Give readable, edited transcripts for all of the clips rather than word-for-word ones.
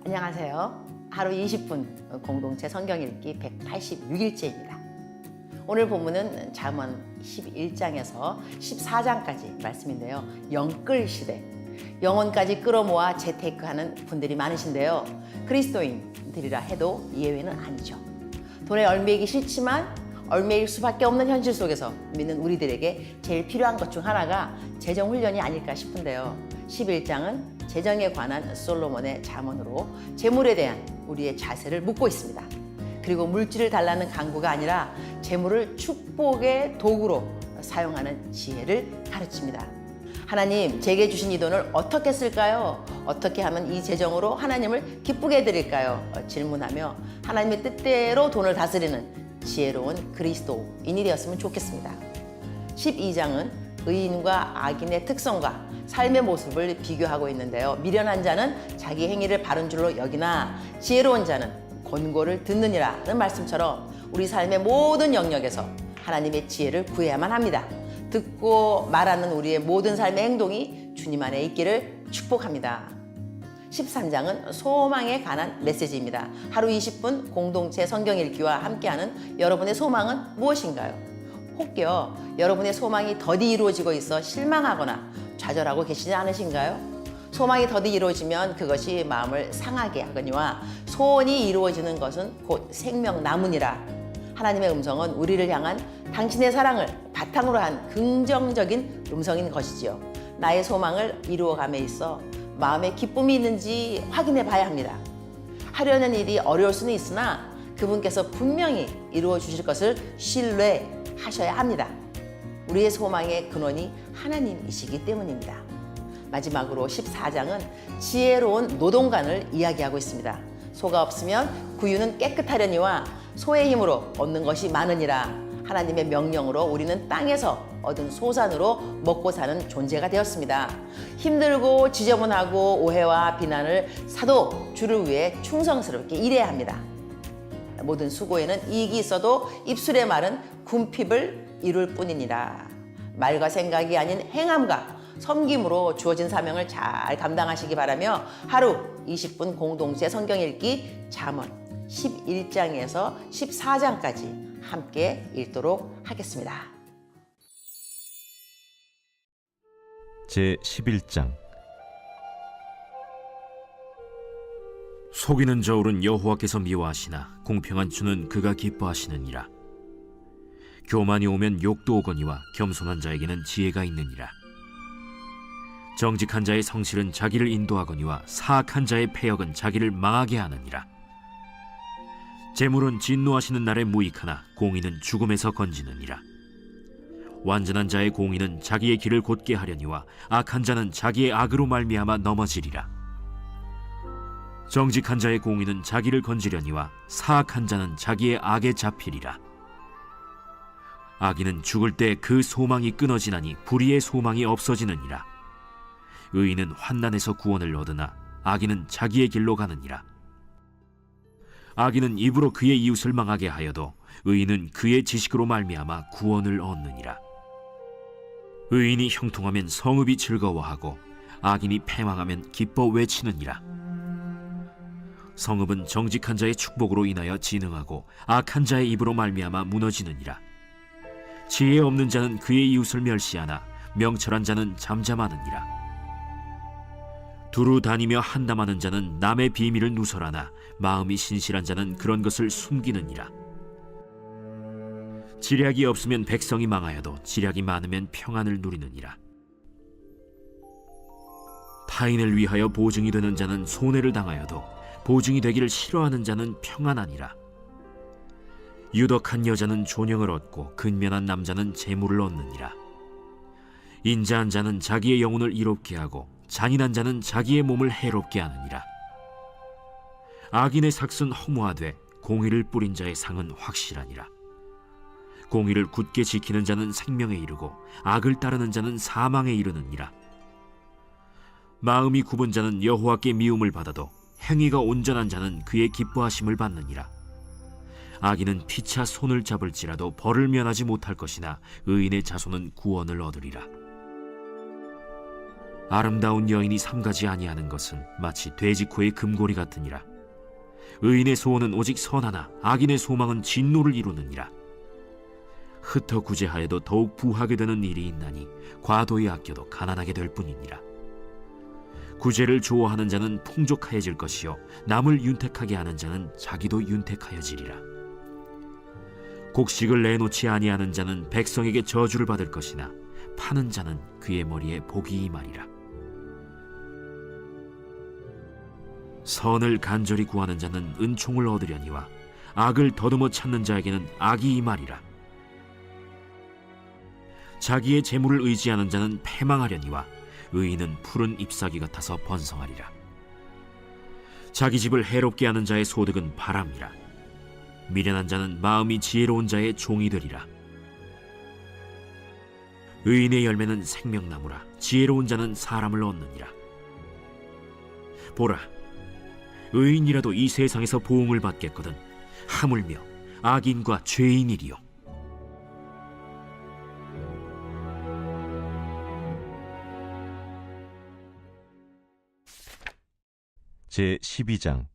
안녕하세요. 하루 20분 공동체 성경 읽기 186일째입니다. 오늘 본문은 잠언 11장에서 14장까지 말씀인데요. 영끌 시대, 영혼까지 끌어모아 재테크하는 분들이 많으신데요. 그리스도인들이라 해도 예외는 아니죠. 돈에 얼매이기 싫지만 얼매일 수밖에 없는 현실 속에서 믿는 우리들에게 제일 필요한 것 중 하나가 재정 훈련이 아닐까 싶은데요. 11장은 재정에 관한 솔로몬의 잠언으로 재물에 대한 우리의 자세를 묻고 있습니다. 그리고 물질을 달라는 강구가 아니라 재물을 축복의 도구로 사용하는 지혜를 가르칩니다. 하나님, 제게 주신 이 돈을 어떻게 쓸까요? 어떻게 하면 이 재정으로 하나님을 기쁘게 해드릴까요? 질문하며 하나님의 뜻대로 돈을 다스리는 지혜로운 그리스도인이 되었으면 좋겠습니다. 12장은 의인과 악인의 특성과 삶의 모습을 비교하고 있는데요. 미련한 자는 자기 행위를 바른 줄로 여기나 지혜로운 자는 권고를 듣느니라는 말씀처럼 우리 삶의 모든 영역에서 하나님의 지혜를 구해야만 합니다. 듣고 말하는 우리의 모든 삶의 행동이 주님 안에 있기를 축복합니다. 13장은 소망에 관한 메시지입니다. 하루 20분 공동체 성경 읽기와 함께하는 여러분의 소망은 무엇인가요? 혹여 여러분의 소망이 더디 이루어지고 있어 실망하거나 좌절하고 계시지 않으신가요? 소망이 더디 이루어지면 그것이 마음을 상하게 하거니와 소원이 이루어지는 것은 곧 생명나무니라. 하나님의 음성은 우리를 향한 당신의 사랑을 바탕으로 한 긍정적인 음성인 것이지요. 나의 소망을 이루어감에 있어 마음에 기쁨이 있는지 확인해 봐야 합니다. 하려는 일이 어려울 수는 있으나 그분께서 분명히 이루어 주실 것을 신뢰하셔야 합니다. 우리의 소망의 근원이 하나님이시기 때문입니다. 마지막으로 14장은 지혜로운 노동관을 이야기하고 있습니다. 소가 없으면 구유는 깨끗하려니와 소의 힘으로 얻는 것이 많으니라. 하나님의 명령으로 우리는 땅에서 얻은 소산으로 먹고 사는 존재가 되었습니다. 힘들고 지저분하고 오해와 비난을 사도 주를 위해 충성스럽게 일해야 합니다. 모든 수고에는 이익이 있어도 입술의 말은 궁핍을 이룰 뿐이니라. 말과 생각이 아닌 행함과 섬김으로 주어진 사명을 잘 감당하시기 바라며 하루 20분 공동체 성경 읽기 잠언 11장에서 14장까지 함께 읽도록 하겠습니다. 제11장. 속이는 저울은 여호와께서 미워하시나 공평한 주는 그가 기뻐하시느니라. 교만이 오면 욕도 오거니와 겸손한 자에게는 지혜가 있느니라. 정직한 자의 성실은 자기를 인도하거니와 사악한 자의 패역은 자기를 망하게 하느니라. 재물은 진노하시는 날에 무익하나 공의는 죽음에서 건지느니라. 완전한 자의 공의는 자기의 길을 곧게 하려니와 악한 자는 자기의 악으로 말미암아 넘어지리라. 정직한 자의 공의는 자기를 건지려니와 사악한 자는 자기의 악에 잡히리라. 악인은 죽을 때 그 소망이 끊어지나니 불의의 소망이 없어지느니라. 의인은 환난에서 구원을 얻으나 악인은 자기의 길로 가느니라. 악인은 입으로 그의 이웃을 망하게 하여도 의인은 그의 지식으로 말미암아 구원을 얻느니라. 의인이 형통하면 성읍이 즐거워하고 악인이 패망하면 기뻐 외치느니라. 성읍은 정직한 자의 축복으로 인하여 진흥하고 악한 자의 입으로 말미암아 무너지느니라. 지혜 없는 자는 그의 이웃을 멸시하나 명철한 자는 잠잠하느니라. 두루 다니며 한담하는 자는 남의 비밀을 누설하나 마음이 신실한 자는 그런 것을 숨기느니라. 지략이 없으면 백성이 망하여도 지략이 많으면 평안을 누리느니라. 타인을 위하여 보증이 되는 자는 손해를 당하여도 보증이 되기를 싫어하는 자는 평안하니라. 유덕한 여자는 존영을 얻고 근면한 남자는 재물을 얻느니라. 인자한 자는 자기의 영혼을 이롭게 하고 잔인한 자는 자기의 몸을 해롭게 하느니라. 악인의 삭은 허무하되 공의를 뿌린 자의 상은 확실하니라. 공의를 굳게 지키는 자는 생명에 이르고 악을 따르는 자는 사망에 이르느니라. 마음이 굽은 자는 여호와께 미움을 받아도 행위가 온전한 자는 그의 기뻐하심을 받느니라. 악인은 피차 손을 잡을지라도 벌을 면하지 못할 것이나 의인의 자손은 구원을 얻으리라. 아름다운 여인이 삼가지 아니하는 것은 마치 돼지 코의 금고리 같으니라. 의인의 소원은 오직 선하나 악인의 소망은 진노를 이루느니라. 흩어 구제하여도 더욱 부하게 되는 일이 있나니 과도히 아껴도 가난하게 될 뿐이니라. 구제를 좋아하는 자는 풍족하여질 것이요 남을 윤택하게 하는 자는 자기도 윤택하여지리라. 곡식을 내놓지 아니하는 자는 백성에게 저주를 받을 것이나 파는 자는 그의 머리에 복이 임하리라. 선을 간절히 구하는 자는 은총을 얻으려니와 악을 더듬어 찾는 자에게는 악이 임하리라. 자기의 재물을 의지하는 자는 패망하려니와 의인은 푸른 잎사귀 같아서 번성하리라. 자기 집을 해롭게 하는 자의 소득은 바람이라. 미련한 자는 마음이 지혜로운 자의 종이 되리라. 의인의 열매는 생명나무라. 지혜로운 자는 사람을 얻느니라. 보라, 의인이라도 이 세상에서 보응을 받겠거든 하물며 악인과 죄인이리요. 제12장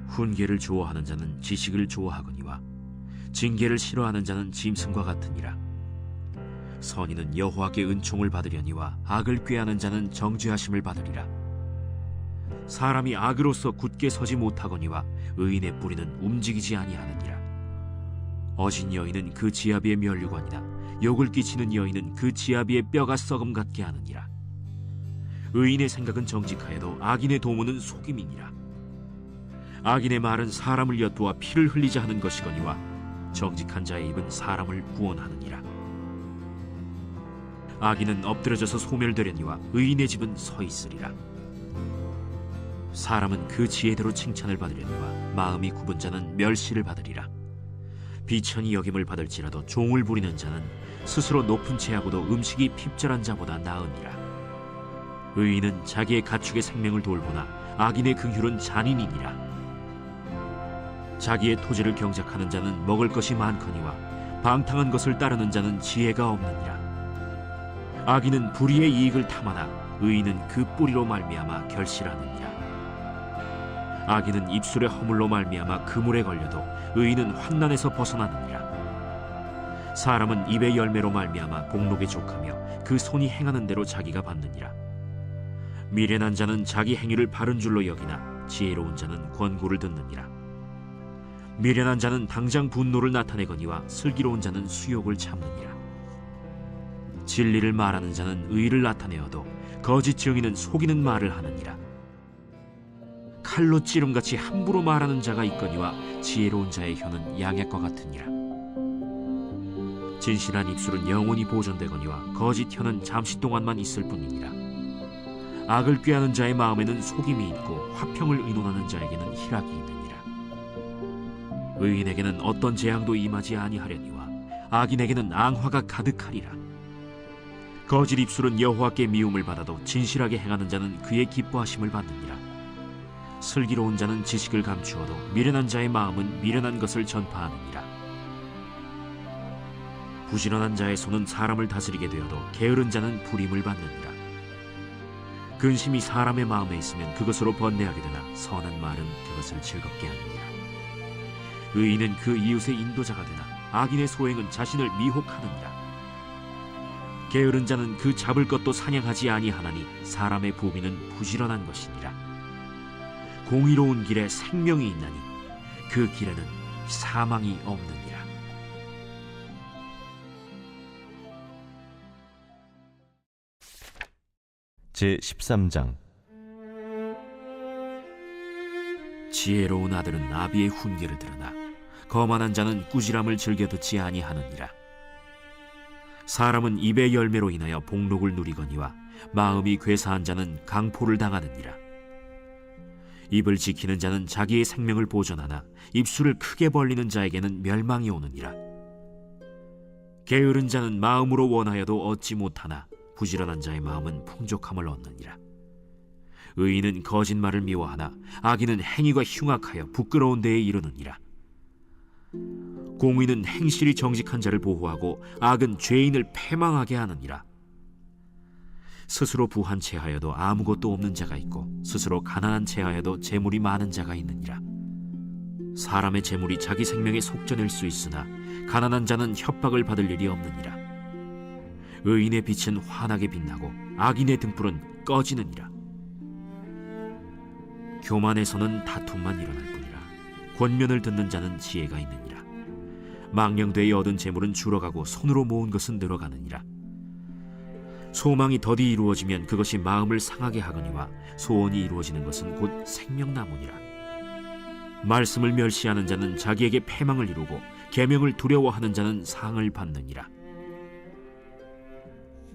훈계를 좋아하는 자는 지식을 좋아하거니와 징계를 싫어하는 자는 짐승과 같으니라. 선인은 여호와께 은총을 받으려니와 악을 꾀하는 자는 정죄하심을 받으리라. 사람이 악으로서 굳게 서지 못하거니와 의인의 뿌리는 움직이지 아니하느니라. 어진 여인은 그 지아비의 면류관이나 욕을 끼치는 여인은 그 지아비의 뼈가 썩음 같게 하느니라. 의인의 생각은 정직하여도 악인의 도모는 속임이니라. 악인의 말은 사람을 엿보아 피를 흘리자 하는 것이거니와 정직한 자의 입은 사람을 구원하느니라. 악인은 엎드려져서 소멸되려니와 의인의 집은 서 있으리라. 사람은 그 지혜대로 칭찬을 받으려니와 마음이 굽은 자는 멸시를 받으리라. 비천히 여김을 받을지라도 종을 부리는 자는 스스로 높은 채하고도 음식이 핍절한 자보다 나으니라. 의인은 자기의 가축의 생명을 돌보나 악인의 긍휼은 잔인이니라. 자기의 토지를 경작하는 자는 먹을 것이 많거니와 방탕한 것을 따르는 자는 지혜가 없느니라. 악인은 불의의 이익을 탐하나 의인은 그 뿌리로 말미암아 결실하느니라. 악인은 입술의 허물로 말미암아 그물에 걸려도 의인은 환난에서 벗어나느니라. 사람은 입의 열매로 말미암아 복록에 족하며 그 손이 행하는 대로 자기가 받느니라. 미련한 자는 자기 행위를 바른 줄로 여기나 지혜로운 자는 권고를 듣느니라. 미련한 자는 당장 분노를 나타내거니와 슬기로운 자는 수욕을 참느니라. 진리를 말하는 자는 의를 나타내어도 거짓 증인은 속이는 말을 하느니라. 칼로 찌름같이 함부로 말하는 자가 있거니와 지혜로운 자의 혀는 양액과 같으니라. 진실한 입술은 영원히 보존되거니와 거짓 혀는 잠시 동안만 있을 뿐이니라. 악을 꾀하는 자의 마음에는 속임이 있고 화평을 의논하는 자에게는 희락이 있느니라. 의인에게는 어떤 재앙도 임하지 아니하려니와 악인에게는 앙화가 가득하리라. 거짓 입술은 여호와께 미움을 받아도 진실하게 행하는 자는 그의 기뻐하심을 받느니라. 슬기로운 자는 지식을 감추어도 미련한 자의 마음은 미련한 것을 전파하느니라. 부지런한 자의 손은 사람을 다스리게 되어도 게으른 자는 불임을 받느니라. 근심이 사람의 마음에 있으면 그것으로 번뇌하게 되나 선한 말은 그것을 즐겁게 하느니라. 의인은 그 이웃의 인도자가 되나 악인의 소행은 자신을 미혹하느니라. 게으른 자는 그 잡을 것도 사냥하지 아니하나니 사람의 부비는 부지런한 것이니라. 공의로운 길에 생명이 있나니 그 길에는 사망이 없느니라. 제13장 지혜로운 아들은 아비의 훈계를 들으나 거만한 자는 꾸지람을 즐겨 듣지 아니하느니라. 사람은 입의 열매로 인하여 복록을 누리거니와 마음이 괴사한 자는 강포를 당하느니라. 입을 지키는 자는 자기의 생명을 보존하나 입술을 크게 벌리는 자에게는 멸망이 오느니라. 게으른 자는 마음으로 원하여도 얻지 못하나 부지런한 자의 마음은 풍족함을 얻느니라. 의인은 거짓말을 미워하나 악인은 행위가 흉악하여 부끄러운 데에 이르느니라. 공의는 행실이 정직한 자를 보호하고 악은 죄인을 패망하게 하느니라. 스스로 부한 체하여도 아무것도 없는 자가 있고 스스로 가난한 체하여도 재물이 많은 자가 있느니라. 사람의 재물이 자기 생명에 속전일 수 있으나 가난한 자는 협박을 받을 일이 없느니라. 의인의 빛은 환하게 빛나고 악인의 등불은 꺼지느니라. 교만에서는 다툼만 일어날 뿐이라. 권면을 듣는 자는 지혜가 있느니라. 망령되이 얻은 재물은 줄어가고 손으로 모은 것은 늘어가느니라. 소망이 더디 이루어지면 그것이 마음을 상하게 하거니와 소원이 이루어지는 것은 곧 생명나무니라. 말씀을 멸시하는 자는 자기에게 패망을 이루고 계명을 두려워하는 자는 상을 받느니라.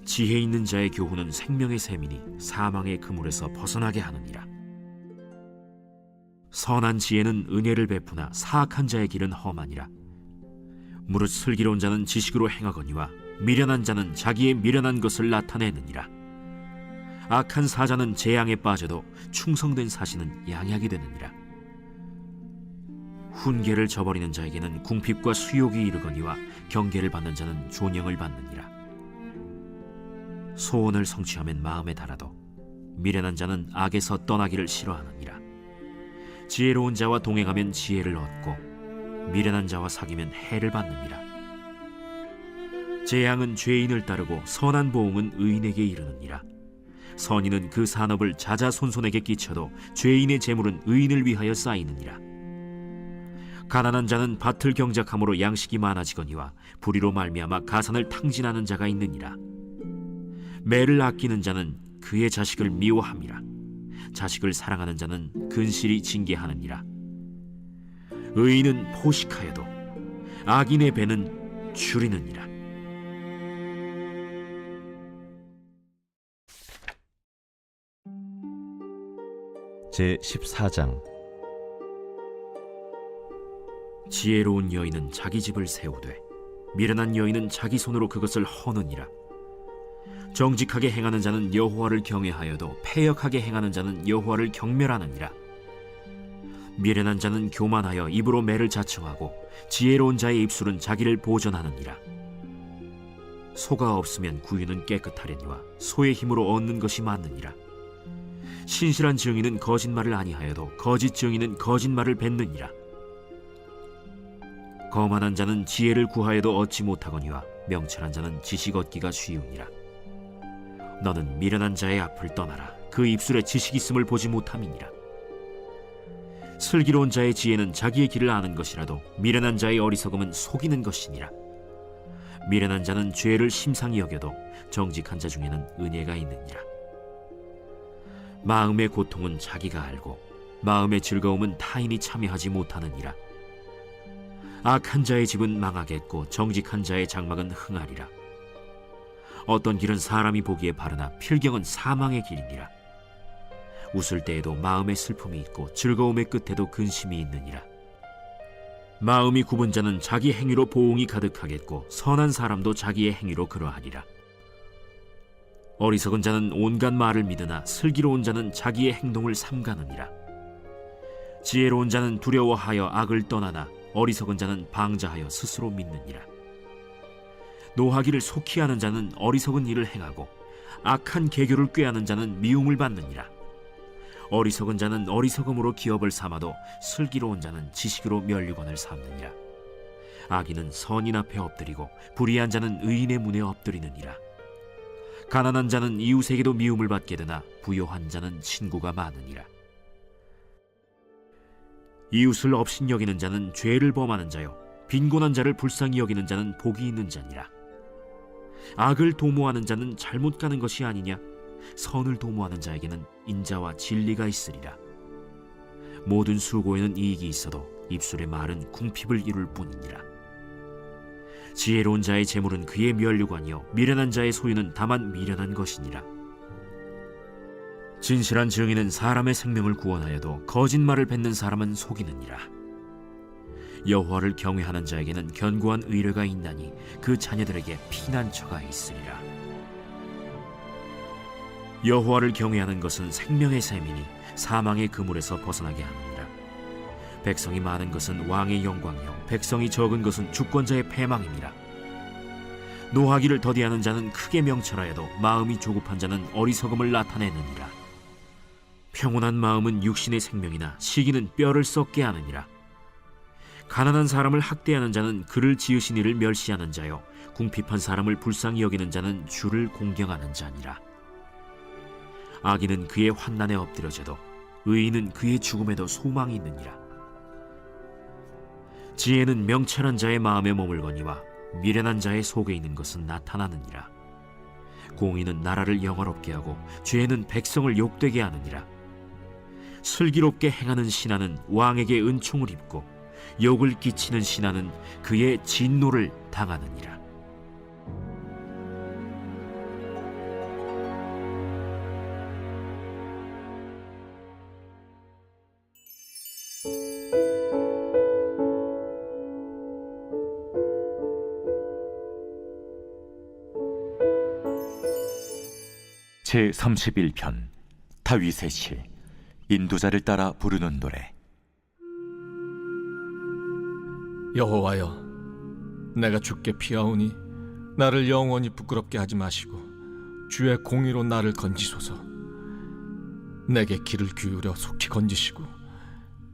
지혜 있는 자의 교훈은 생명의 샘이니 사망의 그물에서 벗어나게 하느니라. 선한 지혜는 은혜를 베푸나 사악한 자의 길은 험하니라. 무릇 슬기로운 자는 지식으로 행하거니와 미련한 자는 자기의 미련한 것을 나타내느니라. 악한 사자는 재앙에 빠져도 충성된 사신은 양약이 되느니라. 훈계를 저버리는 자에게는 궁핍과 수욕이 이르거니와 경계를 받는 자는 존영을 받느니라. 소원을 성취하면 마음에 달아도 미련한 자는 악에서 떠나기를 싫어하느니라. 지혜로운 자와 동행하면 지혜를 얻고 미련한 자와 사귀면 해를 받느니라. 재앙은 죄인을 따르고 선한 보응은 의인에게 이르느니라. 선인은 그 산업을 자자손손에게 끼쳐도 죄인의 재물은 의인을 위하여 쌓이느니라. 가난한 자는 밭을 경작함으로 양식이 많아지거니와 불의로 말미암아 가산을 탕진하는 자가 있느니라. 매를 아끼는 자는 그의 자식을 미워함이라. 자식을 사랑하는 자는 근실이 징계하느니라. 의인은 포식하여도 악인의 배는 줄이느니라. 제14장 지혜로운 여인은 자기 집을 세우되 미련한 여인은 자기 손으로 그것을 허느니라. 정직하게 행하는 자는 여호와를 경외하여도 패역하게 행하는 자는 여호와를 경멸하느니라. 미련한 자는 교만하여 입으로 매를 자청하고 지혜로운 자의 입술은 자기를 보전하느니라. 소가 없으면 구유는 깨끗하려니와 소의 힘으로 얻는 것이 많느니라. 신실한 증인은 거짓말을 아니하여도 거짓 증인은 거짓말을 뱉느니라. 거만한 자는 지혜를 구하여도 얻지 못하거니와 명철한 자는 지식 얻기가 쉬우니라. 너는 미련한 자의 앞을 떠나라. 그 입술에 지식 있음을 보지 못함이니라. 슬기로운 자의 지혜는 자기의 길을 아는 것이라도 미련한 자의 어리석음은 속이는 것이니라. 미련한 자는 죄를 심상히 여겨도 정직한 자 중에는 은혜가 있느니라. 마음의 고통은 자기가 알고 마음의 즐거움은 타인이 참여하지 못하느니라. 악한 자의 집은 망하겠고 정직한 자의 장막은 흥하리라. 어떤 길은 사람이 보기에 바르나 필경은 사망의 길이니라. 웃을 때에도 마음의 슬픔이 있고 즐거움의 끝에도 근심이 있느니라. 마음이 굽은 자는 자기 행위로 보응이 가득하겠고 선한 사람도 자기의 행위로 그러하리라. 어리석은 자는 온갖 말을 믿으나 슬기로운 자는 자기의 행동을 삼가느니라. 지혜로운 자는 두려워하여 악을 떠나나 어리석은 자는 방자하여 스스로 믿느니라. 노하기를 속히 하는 자는 어리석은 일을 행하고 악한 계교를 꾀하는 자는 미움을 받느니라. 어리석은 자는 어리석음으로 기업을 삼아도 슬기로운 자는 지식으로 면류관을 삼느니라. 악인은 선인 앞에 엎드리고 불의한 자는 의인의 문에 엎드리느니라. 가난한 자는 이웃에게도 미움을 받게 되나 부요한 자는 친구가 많으니라. 이웃을 업신여기는 자는 죄를 범하는 자요 빈곤한 자를 불쌍히 여기는 자는 복이 있는 자니라. 악을 도모하는 자는 잘못 가는 것이 아니냐? 선을 도모하는 자에게는 인자와 진리가 있으리라. 모든 수고에는 이익이 있어도 입술의 말은 궁핍을 이룰 뿐이니라. 지혜로운 자의 재물은 그의 면류관이요 미련한 자의 소유는 다만 미련한 것이니라. 진실한 증인은 사람의 생명을 구원하여도 거짓말을 뱉는 사람은 속이느니라. 여호와를 경외하는 자에게는 견고한 의뢰가 있나니 그 자녀들에게 피난처가 있으리라. 여호와를 경외하는 것은 생명의 샘이니 사망의 그물에서 벗어나게 하느니라. 백성이 많은 것은 왕의 영광이요 백성이 적은 것은 주권자의 패망이니라. 노하기를 더디하는 자는 크게 명철하여도 마음이 조급한 자는 어리석음을 나타내느니라. 평온한 마음은 육신의 생명이나 시기는 뼈를 썩게 하느니라. 가난한 사람을 학대하는 자는 그를 지으신 이를 멸시하는 자요, 궁핍한 사람을 불쌍히 여기는 자는 주를 공경하는 자니라. 악인은 그의 환난에 엎드려져도 의인은 그의 죽음에도 소망이 있느니라. 지혜는 명철한 자의 마음에 머물거니와 미련한 자의 속에 있는 것은 나타나느니라. 공의는 나라를 영화롭게 하고 죄는 백성을 욕되게 하느니라. 슬기롭게 행하는 신하는 왕에게 은총을 입고 욕을 끼치는 신하는 그의 진노를 당하느니라. 제31편 다윗의 시 인도자를 따라 부르는 노래. 여호와여, 내가 주께 피하오니 나를 영원히 부끄럽게 하지 마시고 주의 공의로 나를 건지소서. 내게 귀를 기울여 속히 건지시고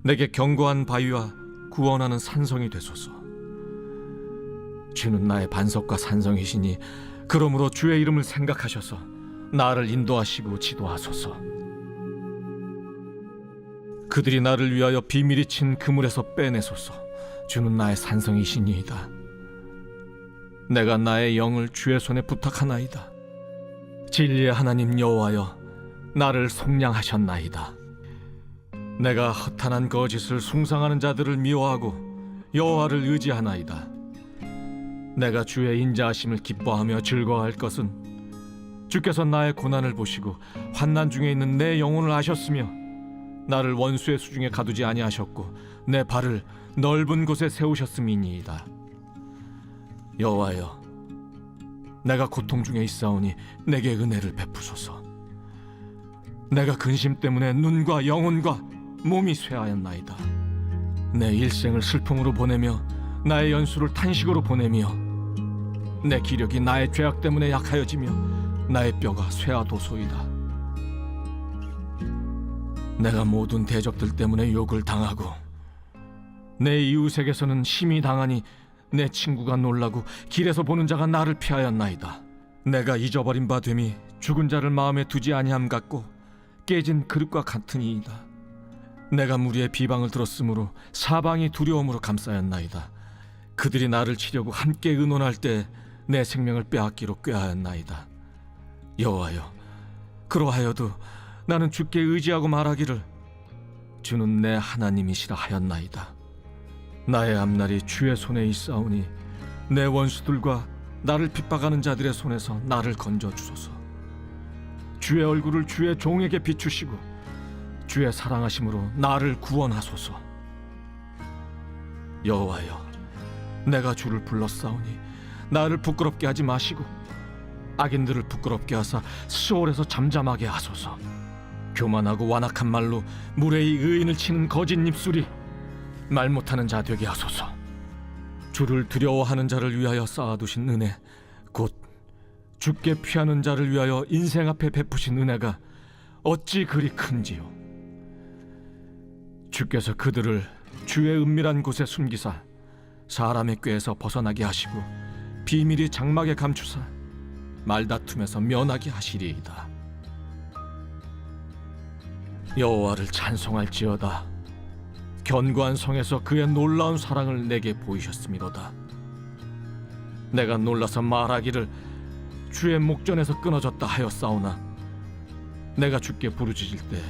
내게 견고한 바위와 구원하는 산성이 되소서. 주는 나의 반석과 산성이시니 그러므로 주의 이름을 생각하셔서 나를 인도하시고 지도하소서. 그들이 나를 위하여 비밀이 친 그물에서 빼내소서. 주는 나의 산성이시니이다. 내가 나의 영을 주의 손에 부탁하나이다. 진리의 하나님 여호와여, 나를 속량하셨나이다. 내가 허탄한 거짓을 숭상하는 자들을 미워하고 여호와를 의지하나이다. 내가 주의 인자하심을 기뻐하며 즐거워할 것은 주께서 나의 고난을 보시고 환난 중에 있는 내 영혼을 아셨으며 나를 원수의 수중에 가두지 아니하셨고 내 발을 넓은 곳에 세우셨음이니이다. 여호와여, 내가 고통 중에 있사오니 내게 은혜를 베푸소서. 내가 근심 때문에 눈과 영혼과 몸이 쇠하였나이다. 내 일생을 슬픔으로 보내며 나의 연수를 탄식으로 보내며 내 기력이 나의 죄악 때문에 약하여지며 나의 뼈가 쇠하도소이다. 내가 모든 대적들 때문에 욕을 당하고 내 이웃에게서는 심히 당하니 내 친구가 놀라고 길에서 보는 자가 나를 피하였나이다. 내가 잊어버린 바 됨이 죽은 자를 마음에 두지 아니함 같고 깨진 그릇과 같으니이다. 내가 무리의 비방을 들었으므로 사방이 두려움으로 감싸였나이다. 그들이 나를 치려고 함께 의논할 때 내 생명을 빼앗기로 꾀하였나이다. 여호와여, 그러하여도 나는 주께 의지하고 말하기를 주는 내 하나님이시라 하였나이다. 나의 앞날이 주의 손에 있사오니 내 원수들과 나를 핍박하는 자들의 손에서 나를 건져 주소서. 주의 얼굴을 주의 종에게 비추시고 주의 사랑하심으로 나를 구원하소서. 여호와여, 내가 주를 불렀사오니 나를 부끄럽게 하지 마시고 악인들을 부끄럽게 하사 수월에서 잠잠하게 하소서. 교만하고 완악한 말로 무례히 의인을 치는 거짓 입술이 말 못하는 자 되게 하소서. 주를 두려워하는 자를 위하여 쌓아두신 은혜, 곧 주께 피하는 자를 위하여 인생 앞에 베푸신 은혜가 어찌 그리 큰지요. 주께서 그들을 주의 은밀한 곳에 숨기사 사람의 꾀에서 벗어나게 하시고 비밀이 장막에 감추사 말다툼에서 면하게 하시리이다. 여호와를 찬송할지어다. 견고한 성에서 그의 놀라운 사랑을 내게 보이셨음이로다. 내가 놀라서 말하기를 주의 목전에서 끊어졌다 하였사오나 내가 주께 부르짖을 때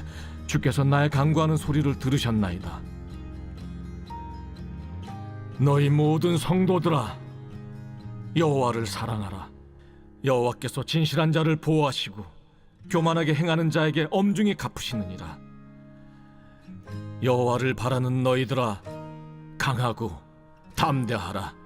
주께서 나의 간구하는 소리를 들으셨나이다. 너희 모든 성도들아, 여호와를 사랑하라. 여호와께서 진실한 자를 보호하시고 교만하게 행하는 자에게 엄중히 갚으시느니라. 여호와를 바라는 너희들아, 강하고 담대하라.